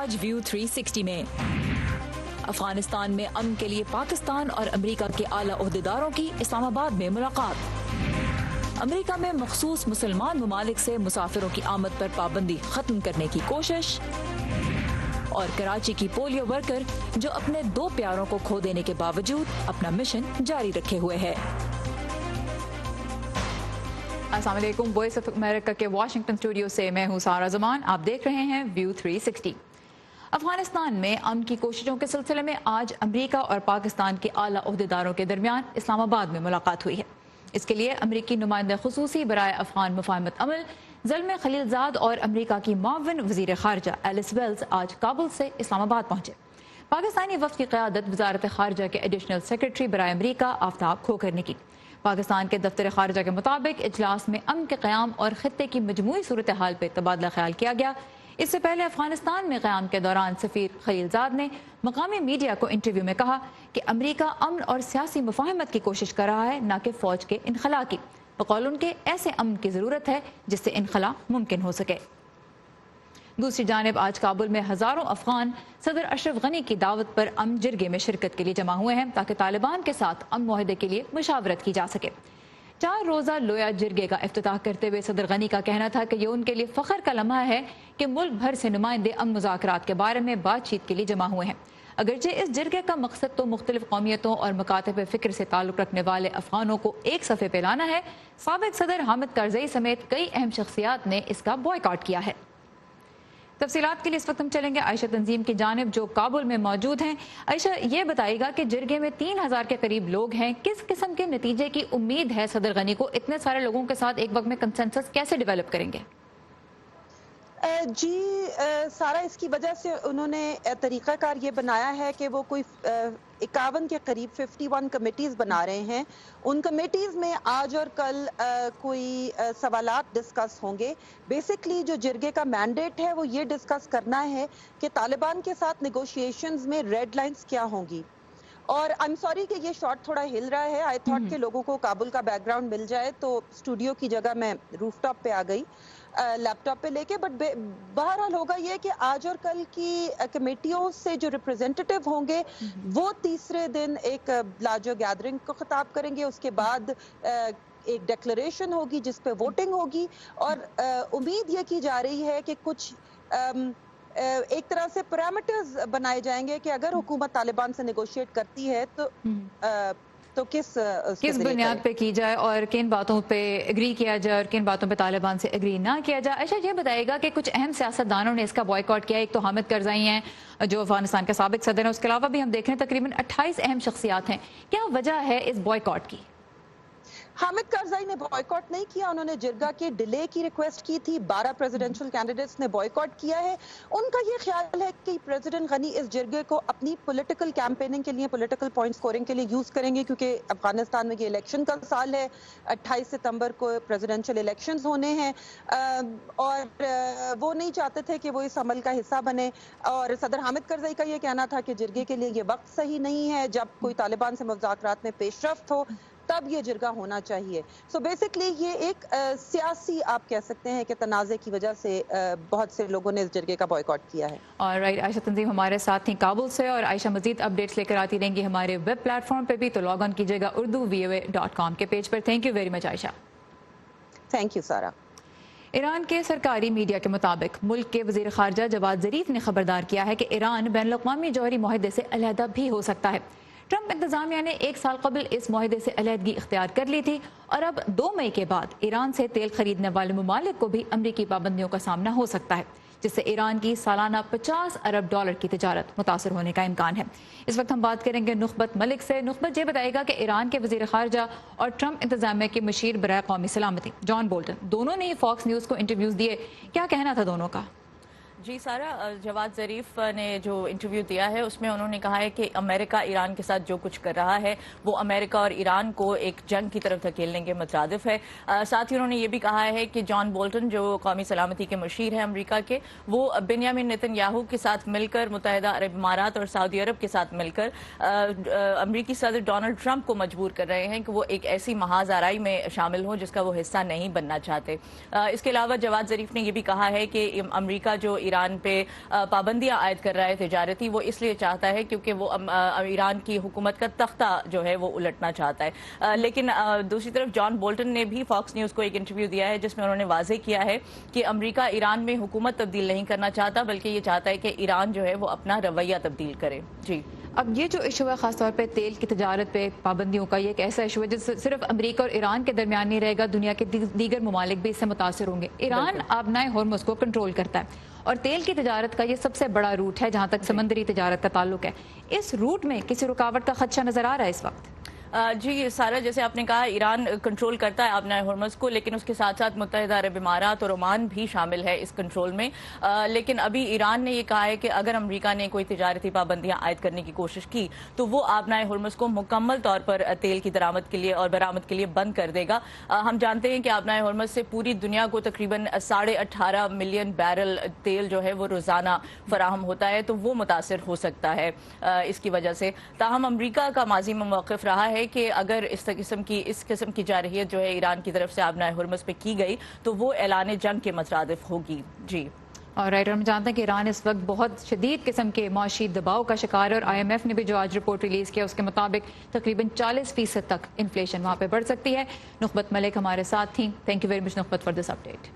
آج ویو 360 میں افغانستان میں امن کے لیے پاکستان اور امریکہ کے اعلیٰ عہدیداروں کی اسلام آباد میں ملاقات۔ امریکہ میں مخصوص مسلمان ممالک سے مسافروں کی آمد پر پابندی ختم کرنے کی کوشش، اور کراچی کی پولیو ورکر جو اپنے 2 پیاروں کو کھو دینے کے باوجود اپنا مشن جاری رکھے ہوئے ہے۔ السلام علیکم، وائس آف امریکہ کے واشنگٹن اسٹوڈیو سے میں ہوں سارہ زمان، آپ دیکھ رہے ہیں ویو 360۔ افغانستان میں امن کی کوششوں کے سلسلے میں آج امریکہ اور پاکستان کے اعلیٰ عہدیداروں کے درمیان اسلام آباد میں ملاقات ہوئی ہے۔ اس کے لیے امریکی نمائندہ خصوصی برائے افغان مفاہمت عمل زلمے خلیلزاد اور امریکہ کی معاون وزیر خارجہ ایلس ویلز آج کابل سے اسلام آباد پہنچے۔ پاکستانی وفد کی قیادت وزارت خارجہ کے ایڈیشنل سیکرٹری برائے امریکہ آفتاب کھوکھر نے کی۔ پاکستان کے دفتر خارجہ کے مطابق اجلاس میں امن کے قیام اور خطے کی مجموعی صورتحال پہ تبادلہ خیال کیا گیا۔ اس سے پہلے افغانستان میں قیام کے دوران سفیر خلیلزاد نے مقامی میڈیا کو انٹرویو میں کہا کہ امریکہ امن اور سیاسی مفاہمت کی کوشش کر رہا ہے، نہ کہ فوج کے انخلا کی۔ بقول ان کے ایسے امن کی ضرورت ہے جس سے انخلا ممکن ہو سکے۔ دوسری جانب آج کابل میں ہزاروں افغان صدر اشرف غنی کی دعوت پر امن جرگے میں شرکت کے لیے جمع ہوئے ہیں تاکہ طالبان کے ساتھ امن معاہدے کے لیے مشاورت کی جا سکے۔ 4 روزہ لویا جرگے کا افتتاح کرتے ہوئے صدر غنی کا کہنا تھا کہ یہ ان کے لیے فخر کا لمحہ ہے کہ ملک بھر سے نمائندے امن مذاکرات کے بارے میں بات چیت کے لیے جمع ہوئے ہیں۔ اگرچہ اس جرگے کا مقصد تو مختلف قومیتوں اور مکاتب فکر سے تعلق رکھنے والے افغانوں کو ایک صفحے پہ لانا ہے، سابق صدر حامد کرزئی سمیت کئی اہم شخصیات نے اس کا بائیکاٹ کیا ہے۔ تفصیلات کے لیے اس وقت ہم چلیں گے عائشہ تنظیم کی جانب جو کابل میں موجود ہیں۔ عائشہ، یہ بتائیے گا کہ جرگے میں 3000 کے قریب لوگ ہیں، کس قسم کے نتیجے کی امید ہے صدر غنی کو؟ اتنے سارے لوگوں کے ساتھ ایک وقت میں کنسنسس کیسے ڈیولپ کریں گے؟ جی سارا، اس کی وجہ سے انہوں نے طریقہ کار یہ بنایا ہے کہ وہ کوئی 51 کے قریب 51 کمیٹیز بنا رہے ہیں۔ ان کمیٹیز میں آج اور کل کوئی سوالات ڈسکس ہوں گے۔ بیسکلی جو جرگے کا مینڈیٹ ہے وہ یہ ڈسکس کرنا ہے کہ طالبان کے ساتھ نیگوشیشنز میں ریڈ لائنز کیا ہوں گی۔ اور آئی ایم سوری کہ یہ شاٹ تھوڑا ہل رہا ہے، آئی تھاٹ کہ لوگوں کو کابل کا بیک گراؤنڈ مل جائے، تو اسٹوڈیو کی جگہ میں روف ٹاپ پہ آ گئی لیپ ٹاپ پہ لے کے۔ بٹ بہرحال ہوگا یہ کہ آج اور کل کی کمیٹیوں سے جو ریپرزینٹیٹیو ہوں گے وہ تیسرے دن ایک لارجر گیدرنگ کو خطاب کریں گے۔ اس کے بعد ایک ڈیکلریشن ہوگی جس پہ ووٹنگ ہوگی، اور امید یہ کی جا رہی ہے کہ کچھ ایک طرح سے پیرامیٹرز بنائے جائیں گے کہ اگر حکومت طالبان سے نیگوشیٹ کرتی ہے تو کس بنیاد پہ کی جائے اور کن باتوں پہ اگری کیا جائے اور کن باتوں پہ طالبان سے اگری نہ کیا جائے۔ عائشہ، یہ بتائے گا کہ کچھ اہم سیاستدانوں نے اس کا بائیکاٹ کیا۔ ایک تو حامد کرزئی ہیں جو افغانستان کے سابق صدر ہیں، اس کے علاوہ بھی ہم دیکھ رہے ہیں تقریباً 28 اہم شخصیات ہیں۔ کیا وجہ ہے اس بائیکاٹ کی؟ حامد کرزئی نے بائیکاٹ نہیں کیا، انہوں نے جرگہ کے ڈیلے کی ریکویسٹ کی تھی۔ 12 پریزیڈنشل کینڈیڈیٹس نے بائیکاٹ کیا ہے۔ ان کا یہ خیال ہے کہ پریزیڈنٹ غنی اس جرگے کو اپنی پولیٹیکل کیمپیننگ کے لیے، پولیٹیکل پوائنٹ سکورنگ کے لیے یوز کریں گے، کیونکہ افغانستان میں یہ الیکشن کا سال ہے۔ 28 ستمبر کو پریزیڈنشل الیکشنز ہونے ہیں، اور وہ نہیں چاہتے تھے کہ وہ اس عمل کا حصہ بنے۔ اور صدر حامد کرزئی کا یہ کہنا تھا کہ جرگے کے لیے یہ وقت صحیح نہیں ہے، جب کوئی طالبان سے مذاکرات میں پیش رفت ہو تب یہ جرگہ ہونا چاہیے۔ سو بیسکلی یہ ایک سیاسی آپ کہہ سکتے ہیں کہ تنازع کی وجہ سے بہت سے لوگوں نے اس جرگے کا بائیکاٹ کیا ہے۔ اور عائشہ تنظیم ہمارے ساتھ تھیں کابل سے، اور عائشہ مزید اپڈیٹس لے کر آتی رہیں گی ہمارے ویب پلیٹ فارم پہ بھی، تو لاگ آن کیجیے گا urduvoa.com کے پیج پر۔ Thank you very much Ayesha. Thank you Sara. Iran کے سرکاری میڈیا کے مطابق ملک کے وزیر خارجہ جواد ظریف نے خبردار کیا ہے کہ ایران بین الاقوامی جوہری معاہدے سے علیحدہ بھی ہو سکتا ہے۔ ٹرمپ انتظامیہ نے 1 سال قبل اس معاہدے سے علیحدگی اختیار کر لی تھی، اور اب 2 مئی کے بعد ایران سے تیل خریدنے والے ممالک کو بھی امریکی پابندیوں کا سامنا ہو سکتا ہے، جس سے ایران کی سالانہ $50 ارب کی تجارت متاثر ہونے کا امکان ہے۔ اس وقت ہم بات کریں گے نخبت ملک سے۔ نخبت، یہ بتائے گا کہ ایران کے وزیر خارجہ اور ٹرمپ انتظامیہ کے مشیر برائے قومی سلامتی جان بولٹن دونوں نے ہی فاکس نیوز کو انٹرویوز دیے۔ کیا کہنا تھا دونوں کا؟ جی سارا، جواد ظریف نے جو انٹرویو دیا ہے اس میں انہوں نے کہا ہے کہ امریکہ ایران کے ساتھ جو کچھ کر رہا ہے وہ امریکہ اور ایران کو ایک جنگ کی طرف دھکیلنے کے مترادف ہے۔ ساتھ ہی انہوں نے یہ بھی کہا ہے کہ جان بولٹن جو قومی سلامتی کے مشیر ہیں امریکہ کے، وہ بنیامین نیتن یاہو کے ساتھ مل کر، متحدہ عرب امارات اور سعودی عرب کے ساتھ مل کر امریکی صدر ڈونلڈ ٹرمپ کو مجبور کر رہے ہیں کہ وہ ایک ایسی محاذ آرائی میں شامل ہوں جس کا وہ حصہ نہیں بننا چاہتے۔ اس کے علاوہ جواد ظریف نے یہ بھی کہا ہے کہ امریکہ جو ایران پہ پابندیاں عائد کر رہا ہے تجارتی، وہ اس لیے چاہتا ہے کیونکہ وہ ایران کی حکومت کا تختہ جو ہے وہ الٹنا چاہتا ہے۔ لیکن دوسری طرف جان بولٹن نے بھی فاکس نیوز کو ایک انٹرویو دیا ہے جس میں انہوں نے واضح کیا ہے کہ امریکہ ایران میں حکومت تبدیل نہیں کرنا چاہتا، بلکہ یہ چاہتا ہے کہ ایران جو ہے وہ اپنا رویہ تبدیل کرے۔ جی، اب یہ جو ایشو ہے خاص طور پہ تیل کی تجارت پہ پابندیوں کا، یہ ایک ایسا ایشو ہے جو صرف امریکہ اور ایران کے درمیان نہیں رہے گا، دنیا کے دیگر ممالک بھی اس سے متاثر ہوں گے۔ ایران آبنائے ہرمز کو کنٹرول کرتا ہے اور تیل کی تجارت کا یہ سب سے بڑا روٹ ہے جہاں تک سمندری تجارت کا تعلق ہے۔ اس روٹ میں کسی رکاوٹ کا خدشہ نظر آ رہا ہے اس وقت؟ جی سارا، جیسے آپ نے کہا ایران کنٹرول کرتا ہے آبنائے ہرمز کو، لیکن اس کے ساتھ ساتھ متحدہ عرب امارات اور عمان بھی شامل ہے اس کنٹرول میں۔ لیکن ابھی ایران نے یہ کہا ہے کہ اگر امریکہ نے کوئی تجارتی پابندیاں عائد کرنے کی کوشش کی تو وہ آبنائے ہرمز کو مکمل طور پر تیل کی درآمد کے لیے اور برآمد کے لیے بند کر دے گا۔ ہم جانتے ہیں کہ آبنائے ہرمز سے پوری دنیا کو تقریباً 18.5 ملین بیرل تیل جو ہے وہ روزانہ فراہم ہوتا ہے، تو وہ متاثر ہو سکتا ہے اس کی وجہ سے۔ تاہم امریکہ کا ماضی میں موقف رہا ہے کہ اگر اس قسم کی جارحیت جو ہے ایران کی طرف سے آبنائے ہرمز پہ کی گئی تو وہ اعلان جنگ کے مترادف ہوگی۔ جی، اور ہم جانتے ہیں کہ ایران اس وقت بہت شدید قسم کے معاشی دباؤ کا شکار ہے، اور آئی ایم ایف نے بھی جو آج رپورٹ ریلیز کیا اس کے مطابق تقریباً 40% تک انفلیشن وہاں پہ بڑھ سکتی ہے۔ نخبت ملک ہمارے ساتھ تھیں، thank you very much Nukhbat for this update.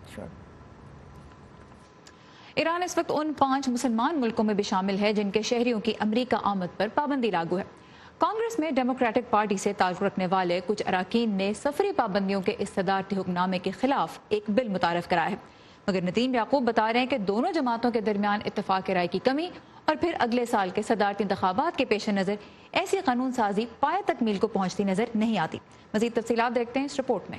Iran اس وقت ان 5 مسلمان ملکوں میں بھی شامل ہے جن کے شہریوں کی امریکہ آمد پر پابندی لاگو ہے۔ کانگریس میں ڈیموکریٹک پارٹی سے تعلق رکھنے والے کچھ اراکین نے سفری پابندیوں کے اس صدارتی حکم نامے کے خلاف ایک بل متعارف کرایا ہے، مگر ندیم یعقوب بتا رہے ہیں کہ دونوں جماعتوں کے درمیان اتفاق رائے کی کمی اور پھر اگلے سال کے صدارتی انتخابات کے پیش نظر ایسی قانون سازی پایہ تکمیل کو پہنچتی نظر نہیں آتی۔ مزید تفصیلات دیکھتے ہیں اس رپورٹ میں۔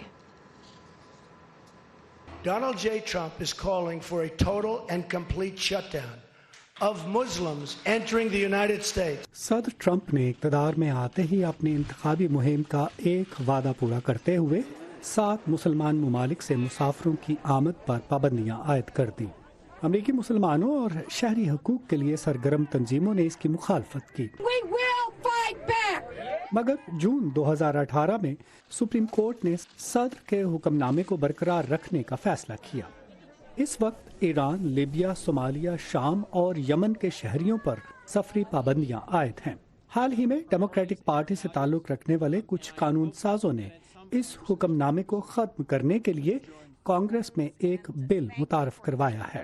Donald J. Trump is calling for a total and complete shutdown of Muslims entering the United States. صدر ٹرمپ نے اقتدار میں آتے ہی اپنی انتخابی مہم کا ایک وعدہ پورا کرتے ہوئے 7 مسلمان ممالک سے مسافروں کی آمد پر پابندیاں عائد کر دیں۔ امریکی مسلمانوں اور شہری حقوق کے لیے سرگرم تنظیموں نے اس کی مخالفت کی، مگر جون 2018 میں سپریم کورٹ نے صدر کے حکم نامے کو برقرار رکھنے کا فیصلہ کیا۔ اس وقت ایران، لیبیا، صومالیہ، شام اور یمن کے شہریوں پر سفری پابندیاں عائد ہیں۔ حال ہی میں ڈیموکریٹک پارٹی سے تعلق رکھنے والے کچھ قانون سازوں نے اس حکم نامے کو ختم کرنے کے لیے کانگریس میں ایک بل متعارف کروایا ہے۔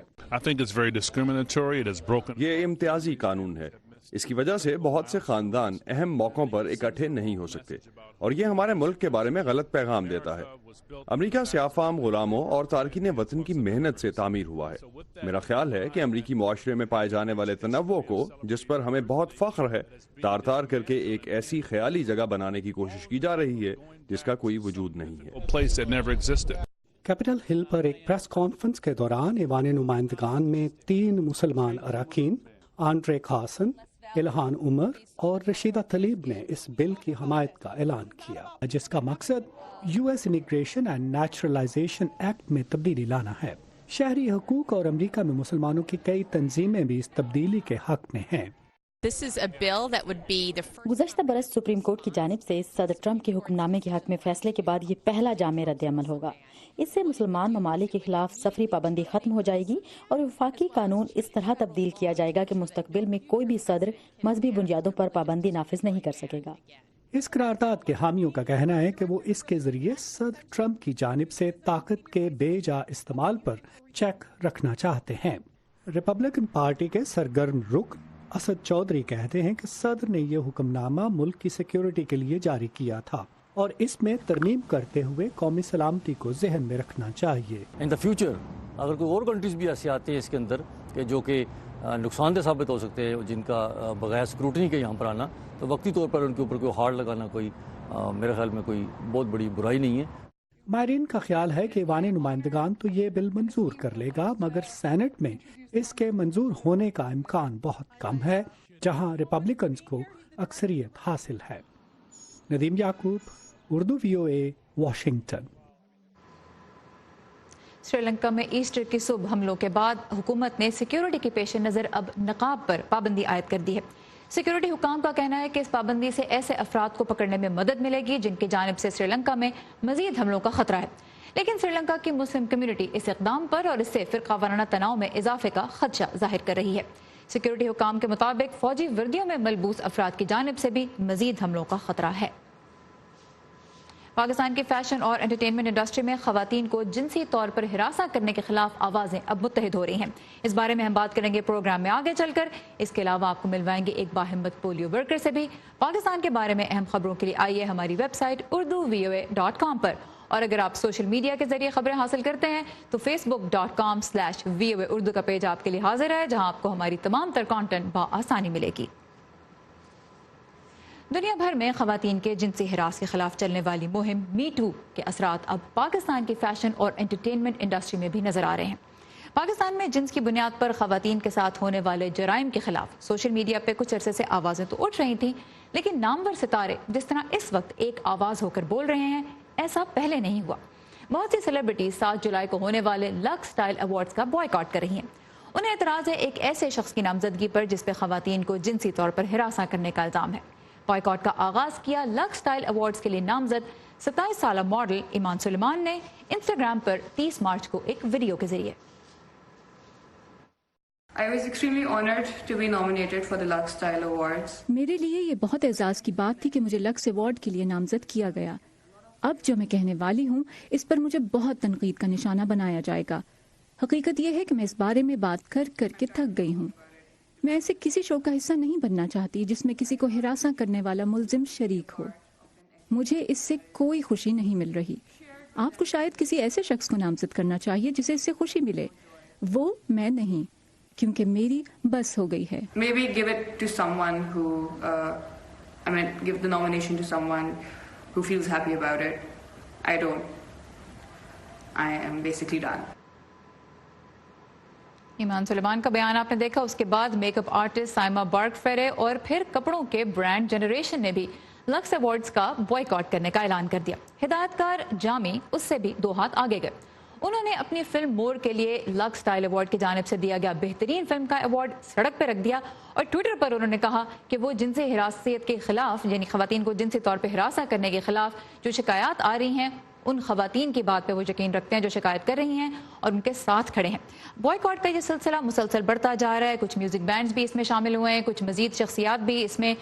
یہ امتیازی قانون ہے، اس کی وجہ سے بہت سے خاندان اہم موقعوں پر اکٹھے نہیں ہو سکتے، اور یہ ہمارے ملک کے بارے میں غلط پیغام دیتا ہے۔ امریکہ سیاہ فام غلاموں اور تارکین وطن کی محنت سے تعمیر ہوا ہے۔ میرا خیال ہے کہ امریکی معاشرے میں پائے جانے والے تنوع کو، جس پر ہمیں بہت فخر ہے، تار تار کر کے ایک ایسی خیالی جگہ بنانے کی کوشش کی جا رہی ہے جس کا کوئی وجود نہیں ہے۔ کیپٹل ہل پر ایک پریس کانفرنس کے دوران ایوان نمائندگان میں 3 مسلمان اراکین آنڈرے کاسن، الہان عمر اور رشیدہ طلیب نے اس بل کی حمایت کا اعلان کیا، جس کا مقصد U S immigration and naturalisation act میں تبدیلی لانا ہے۔ شہری حقوق اور امریکہ میں مسلمانوں کی کئی تنظیمیں بھی اس تبدیلی کے حق میں ہیں۔ گزشتہ برس سپریم کورٹ کی جانب سے صدر ٹرمپ کے حکم نامے کے حق میں فیصلے کے بعد یہ پہلا جامع رد عمل ہوگا۔ اس سے مسلمان ممالک کے خلاف سفری پابندی ختم ہو جائے گی اور وفاقی قانون اس طرح تبدیل کیا جائے گا کہ مستقبل میں کوئی بھی صدر مذہبی بنیادوں پر پابندی نافذ نہیں کر سکے گا۔ اس قرارداد کے حامیوں کا کہنا ہے کہ وہ اس کے ذریعے صدر ٹرمپ کی جانب سے طاقت کے بے جا استعمال پر چیک رکھنا چاہتے ہیں۔ ریپبلکن پارٹی کے سرگرم رکن اسد چودھری کہتے ہیں کہ صدر نے یہ حکم نامہ ملک کی سیکیورٹی کے لیے جاری کیا تھا اور اس میں ترمیم کرتے ہوئے قومی سلامتی کو ذہن میں رکھنا چاہیے۔ ان دا فیوچر اگر کوئی اور کنٹریز بھی ایسی آتی ہیں اس کے اندر کہ جو کہ نقصان دہ ثابت ہو سکتے ہیں، جن کا بغیر اسکروٹنی کے یہاں پر آنا، تو وقتی طور پر ان کے اوپر کوئی ہارڈ لگانا کوئی میرے خیال میں کوئی بہت بڑی برائی نہیں ہے۔ ماہرین کا خیال ہے کہ ایوان نمائندگان تو یہ بل منظور کر لے گا، مگر سینٹ میں اس کے منظور ہونے کا امکان بہت کم ہے، جہاں ریپبلکنز کو اکثریت حاصل ہے۔ ندیم یعقوب، اردو VOA، واشنگٹن۔ سری لنکا میں ایسٹر کی صبح حملوں کے بعد حکومت نے سیکیورٹی کے پیش نظر اب نقاب پر پابندی عائد کر دی ہے۔ سیکیورٹی حکام کا کہنا ہے کہ اس پابندی سے ایسے افراد کو پکڑنے میں مدد ملے گی جن کی جانب سے سری لنکا میں مزید حملوں کا خطرہ ہے۔ لیکن سری لنکا کی مسلم کمیونٹی اس اقدام پر اور اس سے فرقہ وارانہ تناؤ میں اضافے کا خدشہ ظاہر کر رہی ہے۔ سیکورٹی حکام کے مطابق فوجی وردیوں میں ملبوس افراد کی جانب سے بھی مزید حملوں کا خطرہ ہے۔ پاکستان کی فیشن اور انٹرٹینمنٹ انڈسٹری میں خواتین کو جنسی طور پر ہراساں کرنے کے خلاف آوازیں اب متحد ہو رہی ہیں۔ اس بارے میں ہم بات کریں گے پروگرام میں آگے چل کر۔ اس کے علاوہ آپ کو ملوائیں گے ایک باہمت پولیو ورکر سے بھی۔ پاکستان کے بارے میں اہم خبروں کے لیے آئیے ہماری ویب سائٹ urduvoa.com پر، اور اگر آپ سوشل میڈیا کے ذریعے خبریں حاصل کرتے ہیں تو facebook.com/VOA اردو کا پیج آپ کے لیے حاضر ہے، جہاں آپ کو ہماری تمام تر کانٹینٹ بآسانی ملے گی۔ دنیا بھر میں خواتین کے جنسی ہراس کے خلاف چلنے والی مہم می ٹو کے اثرات اب پاکستان کی فیشن اور انٹرٹینمنٹ انڈسٹری میں بھی نظر آ رہے ہیں۔ پاکستان میں جنس کی بنیاد پر خواتین کے ساتھ ہونے والے جرائم کے خلاف سوشل میڈیا پہ کچھ عرصے سے آوازیں تو اٹھ رہی تھیں، لیکن نامور ستارے جس طرح اس وقت ایک آواز ہو کر بول رہے ہیں، ایسا پہلے نہیں ہوا۔ بہت سی سیلیبریٹیز 7 جولائی کو ہونے والے لکس سٹائل ایوارڈز کا بوائیکاٹ کر رہی ہیں۔ انہیں اعتراض ہے ایک ایسے شخص کی نامزدگی پر جس پہ خواتین کو جنسی طور پر ہراساں کرنے کا الزام ہے۔ بائیکاٹ کا آغاز کیا لکس سٹائل ایوارڈز کے لیے نامزد 27 سالہ ماڈل ایمان سلیمان نے انسٹاگرام پر 30 مارچ کو ایک ویڈیو کے ذریعے۔ I was extremely honored to be nominated for the Lux Style Awards. میرے لیے یہ بہت اعزاز کی بات تھی کہ مجھے لکس ایوارڈ کے لیے نامزد کیا گیا۔ اب جو میں کہنے والی ہوں اس پر مجھے بہت تنقید کا نشانہ بنایا جائے گا۔ حقیقت یہ ہے کہ میں اس بارے میں بات کر کر کے تھک گئی ہوں۔ میں ایسے کسی شو کا حصہ نہیں بننا چاہتی جس میں کسی کو ہراساں کرنے والا ملزم شریک ہو۔ مجھے اس سے کوئی خوشی نہیں مل رہی۔ آپ کو شاید کسی ایسے شخص کو نامزد کرنا چاہیے جسے اس سے خوشی ملے، وہ میں نہیں، کیونکہ میری بس ہو گئی ہے۔ Maybe give it to someone who, give the nomination to someone who feels happy about it. I don't. I am basically done. ایمان سلیمان کا بیان آپ نے دیکھا۔ اس کے بعد میک اپ آرٹسٹ سائما بارک فیرے اور پھر کپڑوں کے برانڈ جنریشن نے بھی لکس ایوارڈز کا بوائیکاٹ کرنے کا اعلان کر دیا۔ ہدایت کار جامی اس سے بھی 2 ہاتھ آگے گئے۔ انہوں نے اپنی فلم مور کے لیے لکس سٹائل ایوارڈ کی جانب سے دیا گیا بہترین فلم کا ایوارڈ سڑک پہ رکھ دیا، اور ٹویٹر پر انہوں نے کہا کہ وہ جنسی ہراسیت کے خلاف، یعنی خواتین کو جنسی طور پہ ہراساں کرنے کے خلاف جو شکایات آ رہی ہیں، ان خواتین کی بات پہ وہ یقین رکھتے ہیں جو شکایت کر رہی ہیں اور ان کے ساتھ کھڑے ہیں۔ بوائیکاٹ کا یہ سلسلہ مسلسل بڑھتا جا رہا ہے۔ کچھ میوزک بینڈز بھی اس میں شامل ہوئے ہیں، کچھ مزید شخصیات بھی اس میں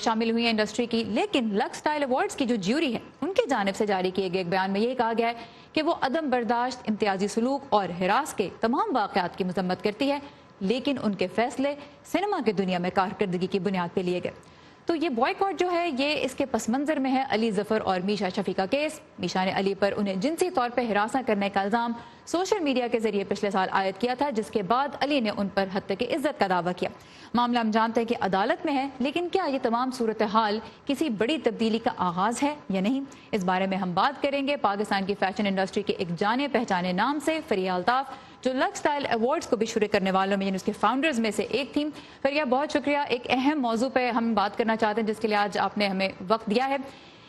شامل ہوئی ہیں انڈسٹری کی، لیکن لکس سٹائل ایوارڈز کی جو جیوری ہے ان کی جانب سے جاری کیے گئے ایک بیان میں یہ کہا گیا ہے کہ وہ عدم برداشت، امتیازی سلوک اور ہراس کے تمام واقعات کی مذمت کرتی ہے، لیکن ان کے فیصلے سینما کی دنیا میں کارکردگی کی بنیاد پہ لیے گئے۔ تو یہ بوائیکاٹ جو ہے یہ اس کے پس منظر میں ہے علی ظفر اور میشا شفیع کا کیس۔ میشا نے علی پر انہیں جنسی طور پہ ہراساں کرنے کا الزام سوشل میڈیا کے ذریعے پچھلے سال عائد کیا تھا، جس کے بعد علی نے ان پر حد تک عزت کا دعویٰ کیا۔ معاملہ ہم جانتے ہیں کہ عدالت میں ہے، لیکن کیا یہ تمام صورتحال کسی بڑی تبدیلی کا آغاز ہے یا نہیں؟ اس بارے میں ہم بات کریں گے پاکستان کی فیشن انڈسٹری کے ایک جانے پہچانے نام سے، فریہ الطاف، جو لکس سٹائل ایوارڈز کو بھی شروع کرنے والوں میں، یعنی اس کے فاؤنڈرز میں سے ایک تھیں۔ فریہ بہت شکریہ۔ ایک اہم موضوع پہ ہم بات کرنا چاہتے ہیں جس کے لیے آج آپ نے ہمیں وقت دیا ہے۔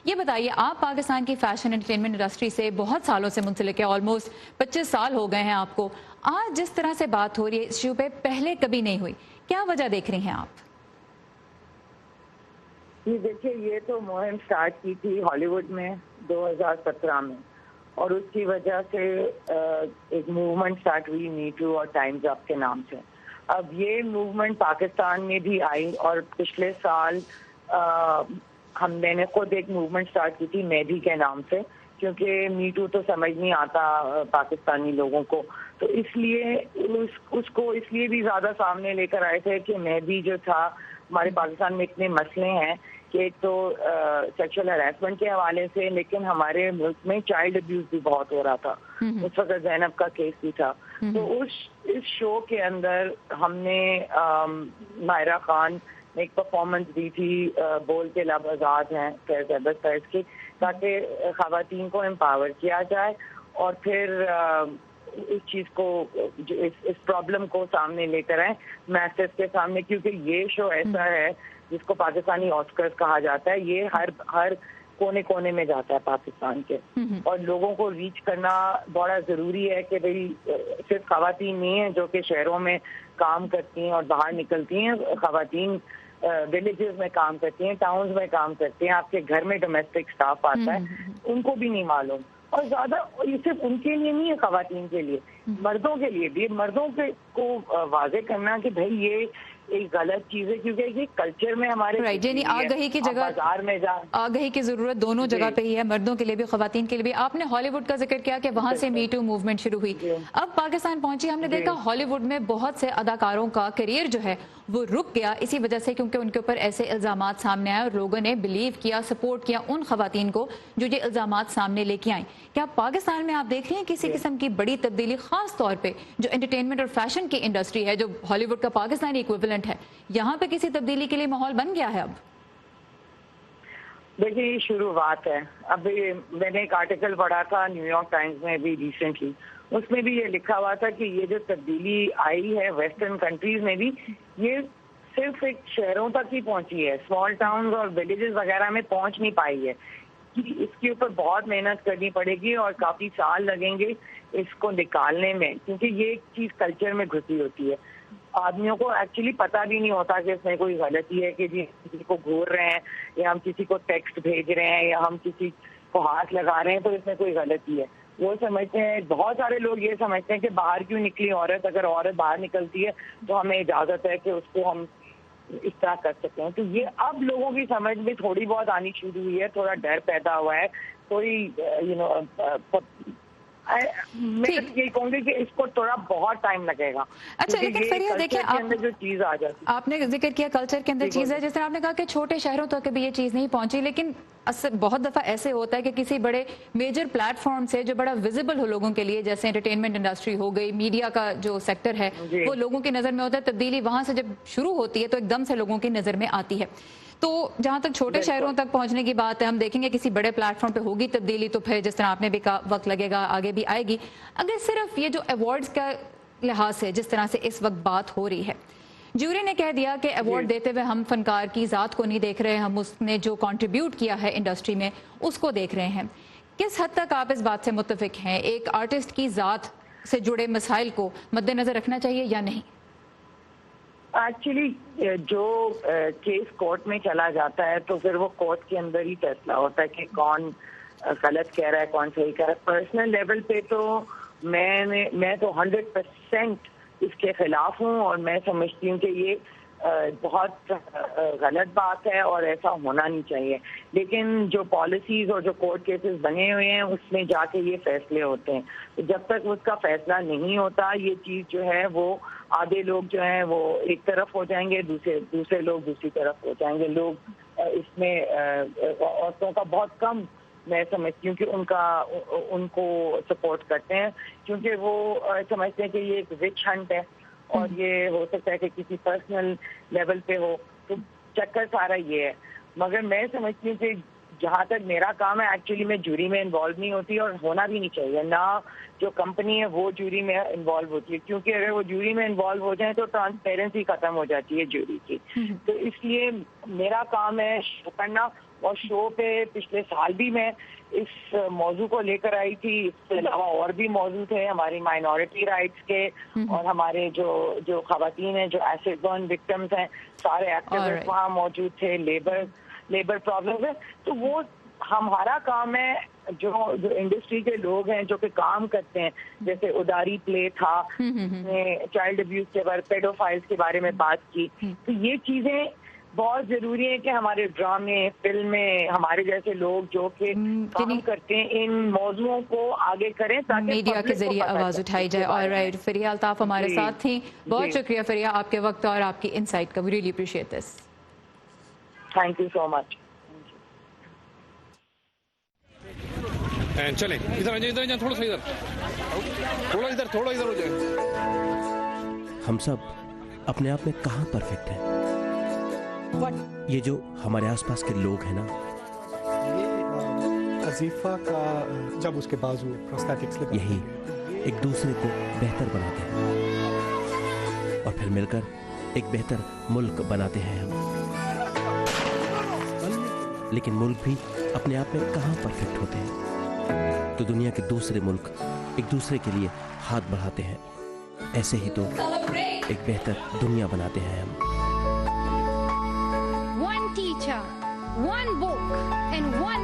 یہ بتائیے، آپ پاکستان کی فیشن انٹرٹینمنٹ انڈسٹری سے بہت سالوں سے منسلک ہے، آلموسٹ 25 سال ہو گئے ہیں آپ کو۔ آج جس طرح سے بات ہو رہی ہے اس ایشو پہ پہلے کبھی نہیں ہوئی، کیا وجہ دیکھ رہی ہیں آپ؟ جی دیکھیے، یہ تو مہم سٹارٹ کی تھی ہالی ووڈ میں 2017 میں، اور اس کی وجہ سے ایک موومنٹ سٹارٹ ہوئی می ٹو اور ٹائمز اپ کے نام سے۔ اب یہ موومنٹ پاکستان میں بھی آئی، اور پچھلے سال میں نے خود ایک موومنٹ سٹارٹ کی تھی میدھی کے نام سے، کیونکہ می ٹو تو سمجھ نہیں آتا پاکستانی لوگوں کو، تو اس لیے اس کو اس لیے بھی زیادہ سامنے لے کر آئے تھے کہ میدھی جو تھا، ہمارے پاکستان میں اتنے مسئلے ہیں کہ ایک تو سیکشل ہراسمنٹ کے حوالے سے، لیکن ہمارے ملک میں چائلڈ ابیوز بھی بہت ہو رہا تھا۔ اس وقت زینب کا کیس بھی تھا۔ تو اس شو کے اندر ہم نے ماہرہ خان نے ایک پرفارمنس دی تھی، بول کے لب آزاد ہیں فیض احمد فیض کی، تاکہ خواتین کو امپاور کیا جائے اور پھر اس چیز کو، اس پرابلم کو سامنے لے کر آئیں میسز کے سامنے، کیونکہ یہ شو ایسا ہے جس کو پاکستانی آسکرز کہا جاتا ہے۔ یہ ہر کونے کونے میں جاتا ہے پاکستان کے، اور لوگوں کو ریچ کرنا بڑا ضروری ہے کہ بھئی صرف خواتین نہیں ہیں جو کہ شہروں میں کام کرتی ہیں اور باہر نکلتی ہیں، خواتین ولیجز میں کام کرتی ہیں، ٹاؤنز میں کام کرتی ہیں، آپ کے گھر میں ڈومیسٹک سٹاف آتا ہے، ان کو بھی نہیں معلوم۔ اور زیادہ یہ صرف ان کے لیے نہیں ہے، خواتین کے لیے، مردوں کے لیے بھی، مردوں کو واضح کرنا کہ بھائی یہ ایک غلط چیز ہے، کیونکہ یہ کلچر میں ہمارے یعنی آگہی کی جگہ بازار میں آگہی کی ضرورت دونوں جگہ پہ ہی ہے، مردوں کے لیے بھی خواتین کے لیے بھی. آپ نے ہالی ووڈ کا ذکر کیا کہ وہاں سے می ٹو موومنٹ شروع ہوئی، اب پاکستان پہنچی. ہم نے دیکھا ہالی ووڈ میں بہت سے اداکاروں کا کیریئر جو ہے وہ رک گیا اسی وجہ سے، کیونکہ ان کے اوپر ایسے الزامات سامنے آئے اور لوگوں نے بلیو کیا، سپورٹ کیا ان خواتین کو جو یہ الزامات سامنے لے کے آئیں. کیا پاکستان میں آپ دیکھ رہے ہیں کسی قسم کی بڑی تبدیلی، خاص طور پہ جو انٹرٹینمنٹ اور فیشن کی انڈسٹری ہے جو ہالی ووڈ کا پاکستانی ایکویولنٹ ہے، یہاں پہ کسی تبدیلی کے لیے ماحول بن گیا ہے؟ اب دیکھیے یہ شروعات ہے. اب میں نے ایک آرٹیکل پڑھا تھا نیو یارک ٹائمز میں بھی ریسنٹلی، اس میں بھی یہ لکھا ہوا تھا کہ یہ جو تبدیلی آئی ہے ویسٹرن کنٹریز میں بھی، یہ صرف ایک شہروں تک ہی پہنچی ہے، اسمال ٹاؤنز اور ولیجز وغیرہ میں پہنچ نہیں پائی ہے. اس کے اوپر بہت محنت کرنی پڑے گی اور کافی سال لگیں گے اس کو نکالنے میں، کیونکہ یہ ایک چیز کلچر میں گھسی ہوتی ہے. آدمیوں کو ایکچولی پتہ بھی نہیں ہوتا کہ اس میں کوئی غلطی ہے کہ جی کسی کو گھور رہے ہیں یا ہم کسی کو ٹیکسٹ بھیج رہے ہیں یا ہم کسی کو ہاتھ لگا رہے ہیں تو اس میں کوئی غلطی ہے. وہ سمجھتے ہیں، بہت سارے لوگ یہ سمجھتے ہیں کہ باہر کیوں نکلی عورت، اگر عورت باہر نکلتی ہے تو ہمیں اجازت ہے کہ اس کو ہم اس طرح کر سکتے ہیں. تو یہ اب لوگوں کی سمجھ میں تھوڑی بہت آنی شروع ہوئی ہے، تھوڑا ڈر پیدا ہوا ہے. کوئی میں یہی کہوں گی کہ اس کو تھوڑا بہت ٹائم لگے گا. اچھا لیکن فریحہ دیکھیں، جو چیز آ جاتی، آپ نے ذکر کیا کلچر کے اندر چیز ہے، جس طرح آپ نے کہا کہ چھوٹے شہروں تک بھی یہ چیز نہیں پہنچی، لیکن بہت دفعہ ایسے ہوتا ہے کہ کسی بڑے میجر پلیٹ فارم سے جو بڑا ویزیبل ہو لوگوں کے لیے، جیسے انٹرٹینمنٹ انڈسٹری ہو گئی، میڈیا کا جو سیکٹر ہے وہ لوگوں کی نظر میں ہوتا ہے، تبدیلی وہاں سے جب شروع ہوتی ہے تو ایک دم سے لوگوں کی نظر میں آتی ہے. تو جہاں تک چھوٹے شہروں تک پہنچنے کی بات ہے، ہم دیکھیں گے کسی بڑے پلیٹ فارم پہ ہوگی تبدیلی تو پھر جس طرح آپ نے بھی کہا وقت لگے گا، آگے بھی آئے گی. اگر صرف یہ جو ایوارڈز کا لحاظ سے جس طرح سے اس وقت بات ہو رہی ہے، جیوری نے کہہ دیا کہ ایوارڈ دیتے ہوئے ہم فنکار کی ذات کو نہیں دیکھ رہے، ہم اس نے جو کنٹریبیوٹ کیا ہے انڈسٹری میں اس کو دیکھ رہے ہیں. کس حد تک آپ اس بات سے متفق ہیں؟ ایک آرٹسٹ کی ذات سے جڑے مسائل کو مد نظر رکھنا چاہیے یا نہیں؟ ایکچولی جو کیس کورٹ میں چلا جاتا ہے تو پھر وہ کورٹ کے اندر ہی فیصلہ ہوتا ہے کہ کون غلط کہہ رہا ہے کون صحیح کہہ رہا ہے. پرسنل لیول پہ تو میں تو 100% اس کے خلاف ہوں اور میں سمجھتی ہوں کہ یہ بہت غلط بات ہے اور ایسا ہونا نہیں چاہیے. لیکن جو پالیسیز اور جو کورٹ کیسز بنے ہوئے ہیں اس میں جا کے یہ فیصلے ہوتے ہیں. جب تک اس کا فیصلہ نہیں ہوتا یہ چیز جو ہے وہ آدھے لوگ جو ہیں وہ ایک طرف ہو جائیں گے، دوسرے لوگ دوسری طرف ہو جائیں گے. لوگ اس میں عورتوں کا بہت کم میں سمجھتی ہوں کہ ان کو سپورٹ کرتے ہیں، کیونکہ وہ سمجھتے ہیں کہ یہ ایک وچ ہنٹ ہے اور یہ ہو سکتا ہے کہ کسی پرسنل لیول پہ ہو. تو چکر سارا یہ ہے. مگر میں سمجھتی ہوں کہ جہاں تک میرا کام ہے ایکچولی میں جوری میں انوالو نہیں ہوتی اور ہونا بھی نہیں چاہیے. نہ جو کمپنی ہے وہ جوری میں انوالو ہوتی ہے، کیونکہ اگر وہ جوری میں انوالو ہو جائیں تو ٹرانسپیرنسی ختم ہو جاتی ہے جوری کی. تو اس لیے میرا کام ہے شو کرنا، اور شو پہ پچھلے سال بھی میں اس موضوع کو لے کر آئی تھی. اس کے علاوہ اور بھی موضوع تھے ہماری مائنورٹی رائٹس کے اور ہمارے جو خواتین ہیں جو ایسڈ برن وکٹمز ہیں، سارے ایکٹیوسٹ وہاں موجود تھے. لیبر پرابلمز ہیں. تو وہ ہمارا کام ہے جو انڈسٹری کے لوگ ہیں جو کہ کام کرتے ہیں، جیسے اداری پلے تھا، چائلڈ ابیوز کے بارے، پیڈوفائلز کے بارے میں بات کی. تو یہ چیزیں بہت ضروری ہے کہ ہمارے ڈرامے، فلمیں، ہمارے جیسے لوگ جو کہ کام کرتے ہیں ان موضوعوں کو آگے کریں تاکہ میڈیا کے ذریعے آواز اٹھائی جائے. آلرائٹ، فریحہ الطاف ہمارے ساتھ تھیں. بہت شکریہ فریحہ آپ کے وقت اور آپ کی انسائٹ کا. We really appreciate this. Thank you so much. چلیں ادھر ادھر تھوڑا سا تھوڑا ادھر ہو جائے. ہم سب اپنے آپ میں کہاں پرفیکٹ ہیں؟ یہ جو ہمارے آس پاس کے لوگ ہیں نا، عزیفہ کا جب اس کے بازو پروستھیٹکس لگے، یہی ایک دوسرے کو بہتر بناتے ہیں اور پھر مل کر ایک بہتر ملک بناتے ہیں ہم. لیکن ملک بھی اپنے آپ میں کہاں پرفیکٹ ہوتے ہیں؟ تو دنیا کے دوسرے ملک ایک دوسرے کے لیے ہاتھ بڑھاتے ہیں. ایسے ہی تو ایک بہتر دنیا بناتے ہیں ہم. One teacher, one book. and one